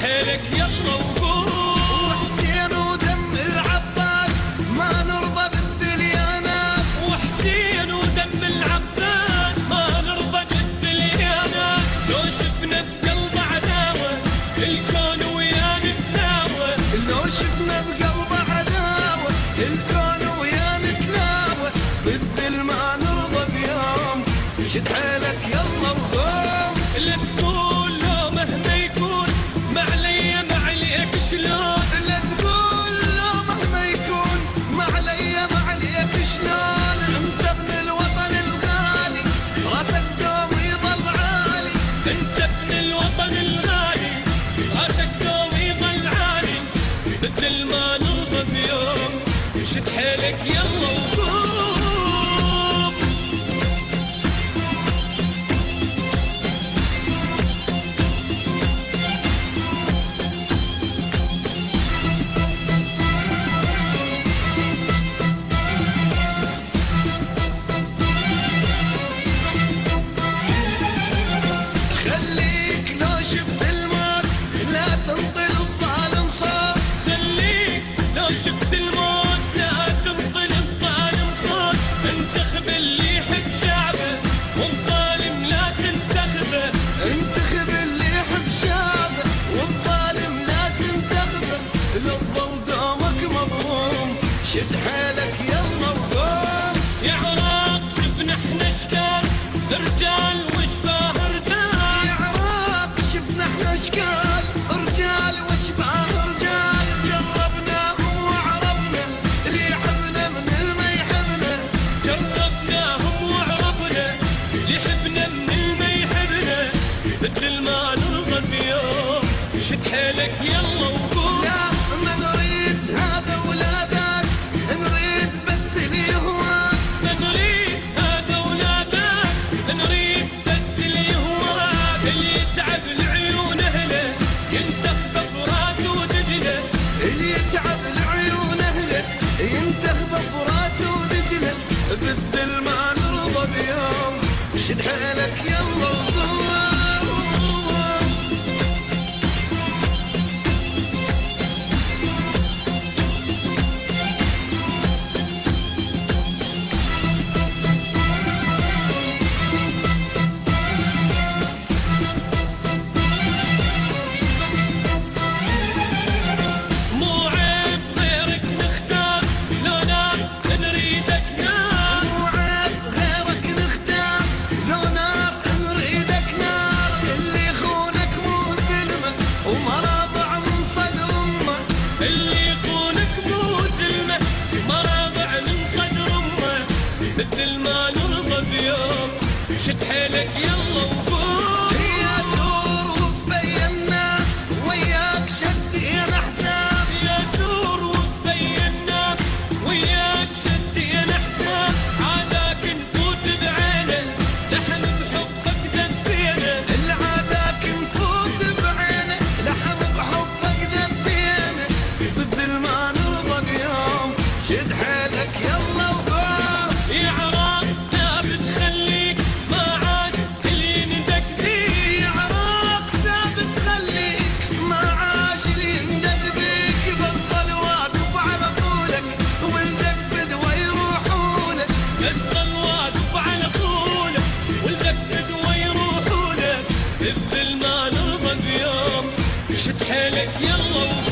حيلك يلا وقوم. وحسين ودم العباس ما نرضى بالدليانات. وحسين ودم العباس ما نرضى بالدليانات. لو شفنا بقلب عداوة الكون ويا نتلاوى. لو شفنا بقلب عداوة الكون ويا نتلاوى. بالذل ما نرضى بيوم. شد حيلك يلا وقوم. لا تقول لو مهما يكون ما عليا ما عليك شلون. لا تقول لو مهما يكون ما عليا ما عليك شلون. انت ابن الوطن الغالي راسك دوم يضل عالي. انت ابن الوطن الغالي راسك دوم يضل عالي. مثل ما نرضى بيوم شد حيلك يلا وقوم. خليك لو شفت الموت لا تنطل الظالم صوت. خليك لو شفت الموت لا تنطل الظالم صوت. انتخب اللي يحب شعبه والظالم لا تنتخبه. انتخب اللي يحب شعبه والظالم لا تنتخبه. للظل دومك مظلوم. شد حيلك يلا وقوم. يا عراق شفنا احنا اشكال رجال وشباه رجال. يا عراق شفنا احنا اشكال رجال واشباه رجال. جربناهم وعرفنا اللي يحبنا من اللي ما يحبنا. جربناهم وعرفنا اللي يحبنا من اللي ما يحبنا. مثل ما نرضى بيوم شد حيلك يلا وقوم. لا ما نريد هذا ولا ذاك. نريد بس اللي هواك. ما نريد هذا ولا ذاك. نريد بس اللي هواك. اللي يتعب العيون اهله ينتخب فرات ودجله. اللي يتعب العيون اهله ينتخب فرات ودجله. بالذل ما نرضى بيوم. شد حيلك يلا وقوم. مو عيب غيرك نختار لو نار نريدك نار. مو عيب غيرك نختار لو نار نريدك نار. اللي يخونك مو سلمه ومراضع من صدر امه. اللي يخونك مو زلمه مراضع من صدر امه. مثل ما نرضى بيوم شد حيلك يلا وقوم. يا سور وبينا وياك شدينا حساب. يا سور وبينا وياك شدينا حساب. عاداك نفوت بعينه لحن بحبك دبينا. العاداك نفوت بعينه لحم بحبك دبينا. بالذل ما نرضى بيوم. شد حيلك يلا وقوم. يا عراق لا بتخليك ما عاد اللي يندق فيك. يا عراق ثابت خليك ما عاش اللي يندق بيك. بطل واقف على طولك ولدك فدوى يروحونك. بس ضل واقف على طولك ولدك فدوى يروحوا لك. بالذل ما نرضى بيوم شد حيلك يلا